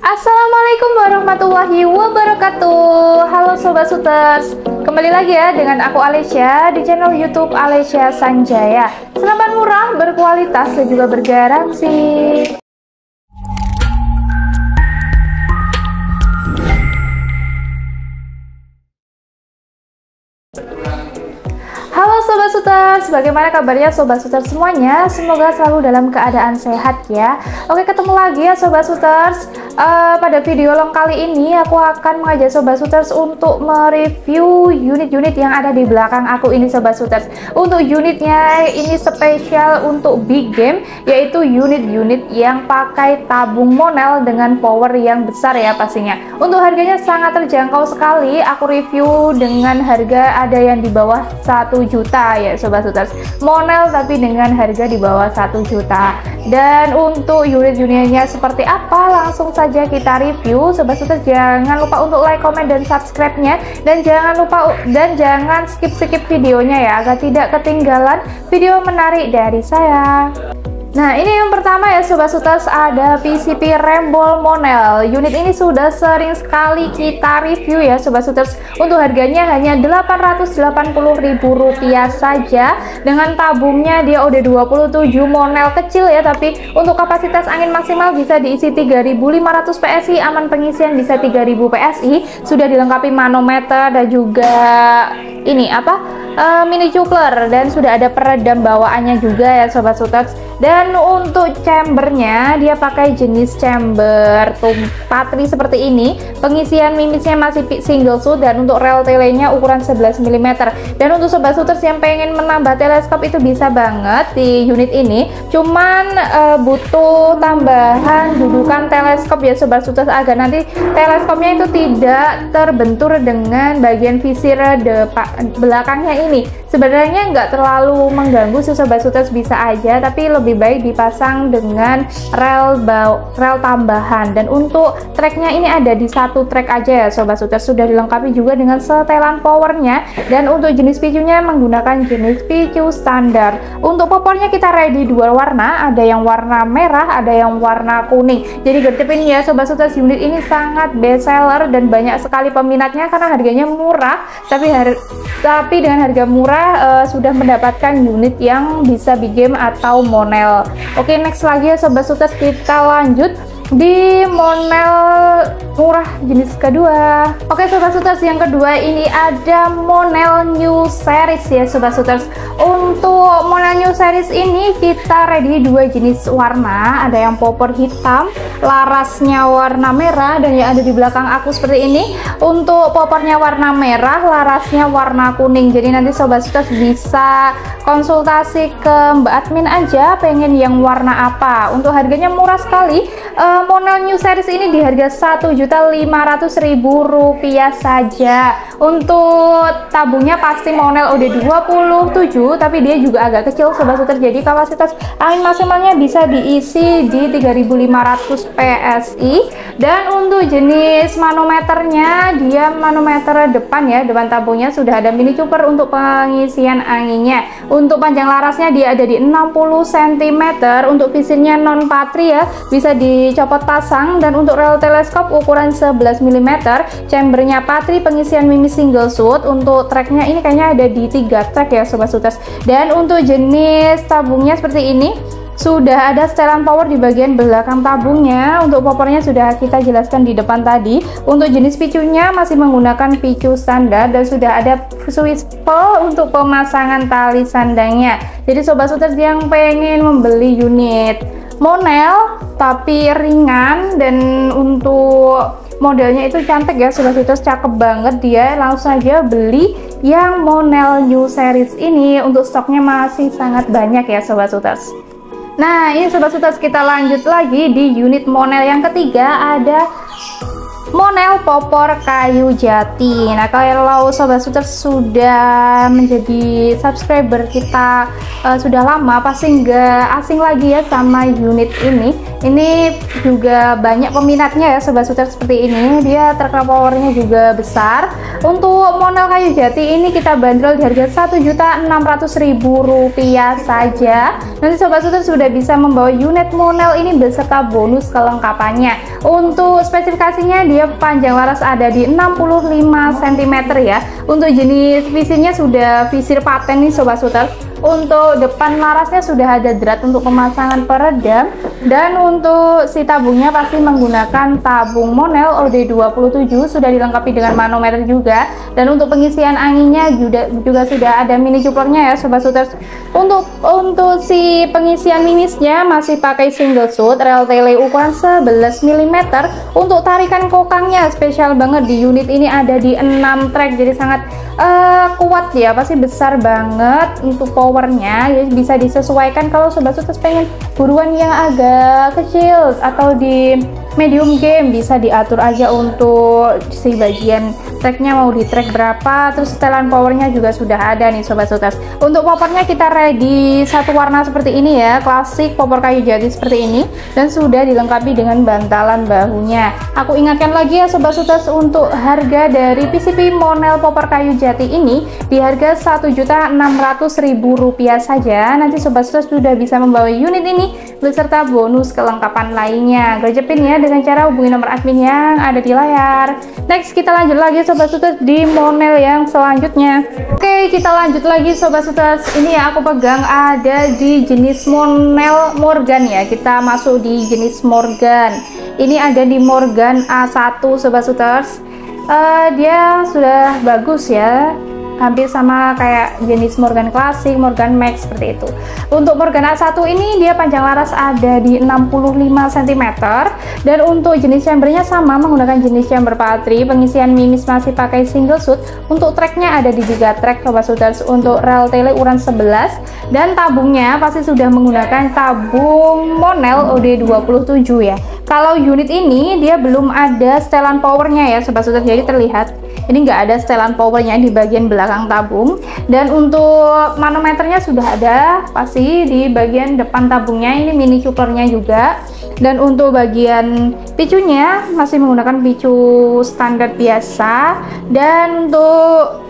Assalamualaikum warahmatullahi wabarakatuh. Halo Sobat Shooters, kembali lagi ya dengan aku Alesya di channel YouTube Alesya Sanjaya. Senapan murah, berkualitas dan juga bergaransi. Halo Sobat Shooters, bagaimana kabarnya Sobat Shooters semuanya? Semoga selalu dalam keadaan sehat ya. Oke, ketemu lagi ya Sobat Shooters. Pada video long kali ini aku akan mengajak Sobat Shooters untuk mereview unit-unit yang ada di belakang aku ini Sobat Shooters. Untuk unitnya ini spesial untuk big game, yaitu unit-unit yang pakai tabung monel dengan power yang besar ya pastinya. Untuk harganya sangat terjangkau sekali, aku review dengan harga ada yang di bawah 1 juta ya Sobat Shooters. Monel tapi dengan harga di bawah 1 juta. Dan untuk unit-unitnya seperti apa, langsung saja kita review. Sobat Shooters, jangan lupa untuk like, comment, dan subscribe-nya, dan jangan skip videonya ya, agar tidak ketinggalan video menarik dari saya. Nah, ini yang pertama ya Sobat Shooters, ada PCP Rembol Monel. Unit ini sudah sering sekali kita review ya Sobat Shooters. Untuk harganya hanya Rp880.000 saja. Dengan tabungnya dia udah 27 monel kecil ya, tapi untuk kapasitas angin maksimal bisa diisi 3.500 PSI, aman pengisian bisa 3.000 PSI, sudah dilengkapi manometer dan juga ini mini coupler, dan sudah ada peredam bawaannya juga ya Sobat Shooters. Dan untuk chambernya dia pakai jenis chamber patri seperti ini. Pengisian mimisnya masih single shoot, dan untuk rel telenya ukuran 11 mm. Dan untuk Sobat Shooters yang pengen menambah teleskop itu bisa banget di unit ini. Cuman butuh tambahan dudukan teleskop ya Sobat Shooters, agar nanti teleskopnya itu tidak terbentur dengan bagian visir belakangnya ini. Sebenarnya nggak terlalu mengganggu sih Sobat Shooters, bisa aja, tapi lebih baik dipasang dengan rel tambahan. Dan untuk tracknya ini ada di satu track aja ya Sobat Shooters, sudah dilengkapi juga dengan setelan powernya. Dan untuk jenis picunya menggunakan jenis picu standar. Untuk popornya kita ready dua warna, ada yang warna merah, ada yang warna kuning. Jadi gercep ini ya Sobat Shooters, unit ini sangat best seller dan banyak sekali peminatnya karena harganya murah. Tapi dengan harga murah sudah mendapatkan unit yang bisa big game atau monel. Oke, next lagi ya Sobat Shooters, kita lanjut di monel murah jenis kedua. Oke Sobat Shooters, yang kedua ini ada monel new series ya Sobat Shooters. Untuk monel new series ini kita ready dua jenis warna, ada yang popor hitam, larasnya warna merah, dan yang ada di belakang aku seperti ini. Untuk popornya warna merah, larasnya warna kuning. Jadi nanti Sobat Shooters bisa konsultasi ke Mbak Admin aja pengen yang warna apa. Untuk harganya murah sekali. Monel new series ini di harga Rp1.500.000 saja. Untuk tabungnya pasti monel udah 27, tapi dia juga agak kecil Sobat Shooters, jadi kapasitas angin maksimalnya bisa diisi di 3.500 PSI. Dan untuk jenis manometernya, dia manometer depan ya, depan tabungnya sudah ada mini coupler untuk pengisian anginnya. Untuk panjang larasnya dia ada di 60 cm. Untuk visirnya non patri ya, bisa dicopot pasang. Dan untuk rel teleskop ukuran 11 mm, chambernya patri, pengisian mimi single shoot. Untuk tracknya ini kayaknya ada di 3 track ya Sobat Shooters. Dan untuk jenis tabungnya seperti ini, sudah ada setelan power di bagian belakang tabungnya. Untuk popornya sudah kita jelaskan di depan tadi. Untuk jenis picunya masih menggunakan picu standar, dan sudah ada switch pull untuk pemasangan tali sandangnya. Jadi Sobat Shooters yang pengen membeli unit monel tapi ringan dan untuk modelnya itu cantik ya Sobat Shooters, cakep banget dia, langsung aja beli yang monel new series ini. Untuk stoknya masih sangat banyak ya Sobat Shooters. Nah, ini Sobat Shooters, kita lanjut lagi di unit monel yang ketiga, ada monel popor kayu jati. Nah, kalau Sobat Shooters sudah menjadi subscriber kita sudah lama, pasti nggak asing lagi ya sama unit ini, Ini juga banyak peminatnya ya Sobat Suter seperti ini. Dia trek powernya juga besar. Untuk Monel kayu jati ini kita bandrol di harga Rp1.600.000 saja. Nanti Sobat Suter sudah bisa membawa unit Monel ini beserta bonus kelengkapannya. Untuk spesifikasinya dia panjang laras ada di 65 cm ya. Untuk jenis visirnya sudah visir paten nih Sobat Suter. Untuk depan larasnya sudah ada drat untuk pemasangan peredam, dan untuk si tabungnya pasti menggunakan tabung Monel OD27, sudah dilengkapi dengan manometer juga. Dan untuk pengisian anginnya juga sudah ada mini couplernya ya Sobat Suter. Untuk si pengisian mimisnya masih pakai single shoot rel tele ukuran 11 mm. Untuk tarikan kokangnya spesial banget, di unit ini ada di 6 track, jadi sangat kuat ya, pasti besar banget. Untuk powernya ya bisa disesuaikan kalau Sobat Suter pengen buruan yang agak kecil atau di medium game, bisa diatur aja untuk si bagian tracknya mau di track berapa. Terus setelan powernya juga sudah ada nih Sobat Suter. Untuk poppernya kita ready satu warna seperti ini ya, klasik popor kayu jati seperti ini, dan sudah dilengkapi dengan bantalan bahunya. Aku ingatkan lagi ya Sobat Suter, untuk harga dari PCP Monel popor kayu jati ini di harga Rp1.600.000 saja. Nanti Sobat Suter sudah bisa membawa unit ini beserta bonus kelengkapan lainnya. Gercepin ya dengan cara hubungi nomor admin yang ada di layar. Next kita lanjut lagi Sobat Suter di Monel yang selanjutnya. Oke, kita lanjut lagi Sobat Suter. Ini ya aku pegang ada di jenis Monel Morgan ya. Kita masuk di jenis Morgan. Ini ada di Morgan A1 Sobat Suter. Dia sudah bagus ya, hampir sama kayak jenis Morgan klasik, Morgan Max seperti itu. Untuk Morgan A1 ini dia panjang laras ada di 65 cm, dan untuk jenis chambernya sama menggunakan jenis chamber patri. Pengisian mimis masih pakai single shoot. Untuk tracknya ada di 3 track Sobat Suter. Untuk rel tele ukuran 11, dan tabungnya pasti sudah menggunakan tabung Monel OD27 ya. Kalau unit ini dia belum ada setelan powernya ya Sobat Suter, jadi terlihat ini nggak ada setelan powernya di bagian belakang tabung. Dan untuk manometernya sudah ada pasti di bagian depan tabungnya, ini mini couplernya juga. Dan untuk bagian picunya masih menggunakan picu standar biasa. Dan untuk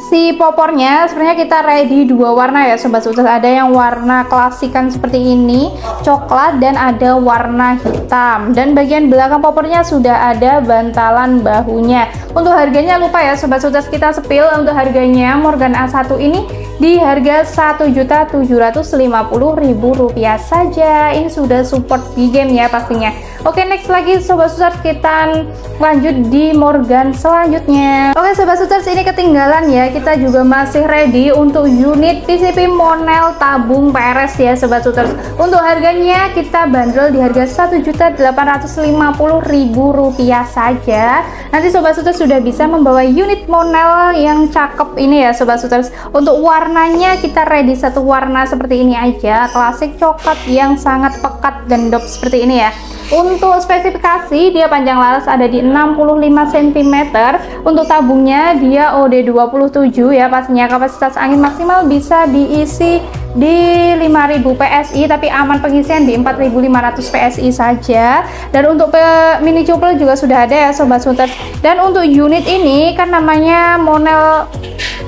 si popornya sebenarnya kita ready 2 warna ya Sobat Suter. Ada yang warna klasikan seperti ini, coklat, dan ada warna hitam. Dan bagian belakang popornya sudah ada bantalan bahunya. Untuk harganya lupa ya Sobat Suter, kita spill. Untuk harganya Morgan A1 ini di harga Rp1.750.000 saja. Ini sudah support di game ya pastinya. Oke, next lagi Sobat Suter, kita lanjut di Morgan selanjutnya. Oke Sobat Suter, ini ketinggalan ya, kita juga masih ready untuk unit PCP Monel tabung PRS ya Sobat Suter. Untuk harganya kita bandrol di harga Rp1.850.000 saja. Nanti Sobat Suter sudah bisa membawa unit Monel yang cakep ini ya Sobat Suter. Untuk warnanya kita ready satu warna seperti ini aja, klasik coklat yang sangat pekat dan dop seperti ini ya. Untuk spesifikasi dia panjang laras ada di 65 cm. Untuk tabungnya dia OD27 ya, pastinya kapasitas angin maksimal bisa diisi di 5000 PSI, tapi aman pengisian di 4500 PSI saja. Dan untuk mini coupler juga sudah ada ya Sobat Suter. Dan untuk unit ini kan namanya Monel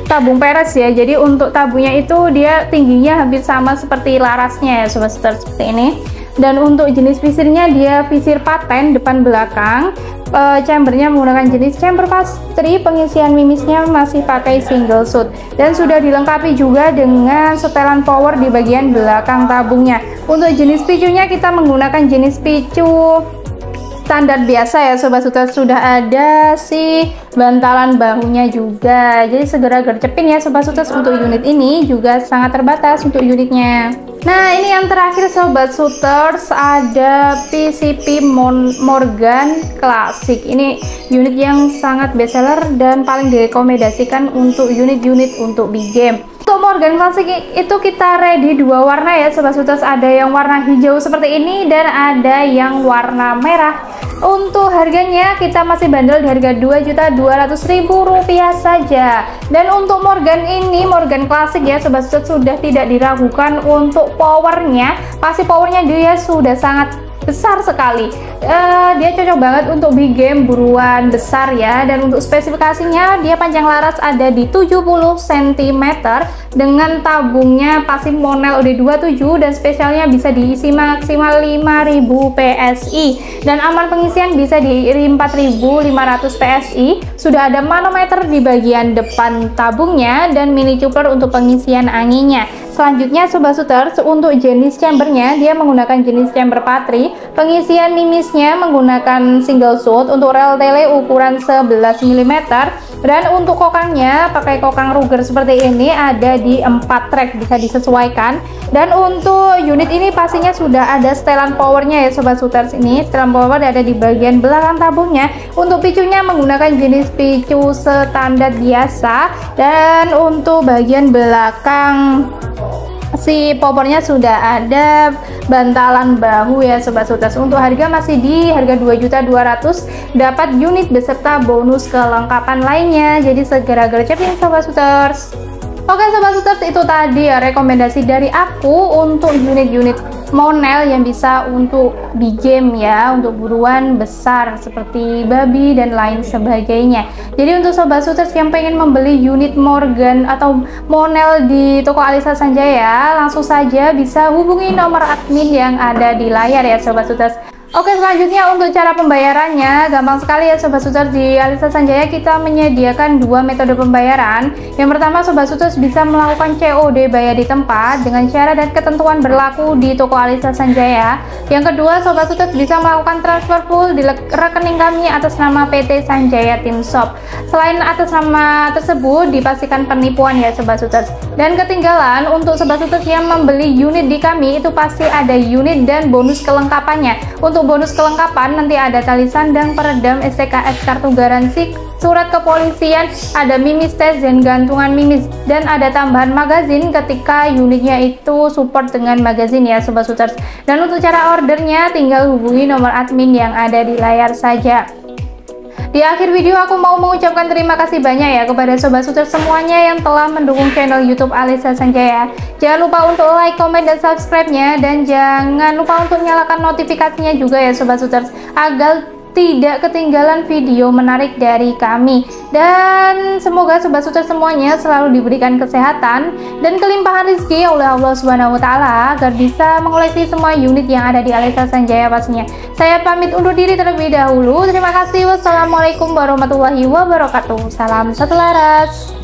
tabung PRS ya, jadi untuk tabungnya itu dia tingginya hampir sama seperti larasnya ya Sobat Suter seperti ini. Dan untuk jenis visirnya dia visir paten depan belakang. Chambernya menggunakan jenis chamber patri. Pengisian mimisnya masih pakai single shoot, dan sudah dilengkapi juga dengan setelan power di bagian belakang tabungnya. Untuk jenis picunya kita menggunakan jenis picu standar biasa ya Sobat Suter. Sudah ada si bantalan bahunya juga, jadi segera gercepin ya Sobat Suter. Untuk unit ini juga sangat terbatas untuk unitnya. Nah, ini yang terakhir Sobat Suiters, ada PCP Morgan klasik. Ini unit yang sangat bestseller dan paling direkomendasikan untuk unit-unit untuk big game. Untuk Morgan klasik itu kita ready 2 warna ya Sobat Suiters. Ada yang warna hijau seperti ini dan ada yang warna merah. Untuk harganya kita masih bandel di harga Rp2.200.000 saja. Dan untuk Morgan ini, Morgan klasik ya Sobat Suiters, sudah tidak diragukan untuk powernya. Pasti powernya dia sudah sangat besar sekali. Dia cocok banget untuk big game buruan besar ya. Dan untuk spesifikasinya dia panjang laras ada di 70 cm dengan tabungnya pasif Monel OD27 dan spesialnya bisa diisi maksimal 5000 PSI dan aman pengisian bisa di 4500 PSI. Sudah ada manometer di bagian depan tabungnya dan mini coupler untuk pengisian anginnya. Selanjutnya Sobat Shooters, untuk jenis chambernya dia menggunakan jenis chamber Patri. Pengisian mimisnya menggunakan single shot, untuk rel tele ukuran 11 mm dan untuk kokangnya pakai kokang Ruger seperti ini, ada di 4 track, bisa disesuaikan. Dan untuk unit ini pastinya sudah ada setelan powernya ya Sobat Shooters. Ini setelan power ada di bagian belakang tabungnya. Untuk picunya menggunakan jenis picu standar biasa dan untuk bagian belakang si popornya sudah ada bantalan bahu ya Sobat Shooters. Untuk harga masih di harga 2.200.000, dapat unit beserta bonus kelengkapan lainnya. Jadi segera gercepin Sobat Shooters. Oke Sobat Shooters, itu tadi ya rekomendasi dari aku untuk unit-unit Monel yang bisa untuk di game ya, untuk buruan besar seperti babi dan lain sebagainya. Jadi untuk Sobat Shooters yang pengen membeli unit Morgan atau Monel di toko Alisa Sanjaya, langsung saja bisa hubungi nomor admin yang ada di layar ya Sobat Shooters. Oke, selanjutnya untuk cara pembayarannya gampang sekali ya Sobat Shooters. Di Alisa Sanjaya kita menyediakan dua metode pembayaran. Yang pertama, Sobat Shooters bisa melakukan COD bayar di tempat dengan syarat dan ketentuan berlaku di toko Alisa Sanjaya. Yang kedua, Sobat Shooters bisa melakukan transfer full di rekening kami atas nama PT Sanjaya Tim Shop. Selain atas nama tersebut dipastikan penipuan ya Sobat Shooters. Dan ketinggalan, untuk Sobat Shooters yang membeli unit di kami itu pasti ada unit dan bonus kelengkapannya. Untuk bonus kelengkapan nanti ada tali sandang, peredam, STKS, kartu garansi, surat kepolisian, ada mimis tes dan gantungan mimis, dan ada tambahan magazin ketika unitnya itu support dengan magazin ya Sobat Shooters. Dan untuk cara ordernya tinggal hubungi nomor admin yang ada di layar saja. Di akhir video aku mau mengucapkan terima kasih banyak ya kepada Sobat Shooters semuanya yang telah mendukung channel YouTube Alisa Sanjaya. Jangan lupa untuk like, komen, dan subscribe-nya, dan jangan lupa untuk nyalakan notifikasinya juga ya Sobat Shooters agar tidak ketinggalan video menarik dari kami. Dan semoga Sobat Shooters semuanya selalu diberikan kesehatan dan kelimpahan rezeki oleh Allah Subhanahu wa Ta'ala agar bisa mengoleksi semua unit yang ada di Alisa Sanjaya pastinya. Saya pamit undur diri terlebih dahulu. Terima kasih. Wassalamualaikum warahmatullahi wabarakatuh. Salam satu laras.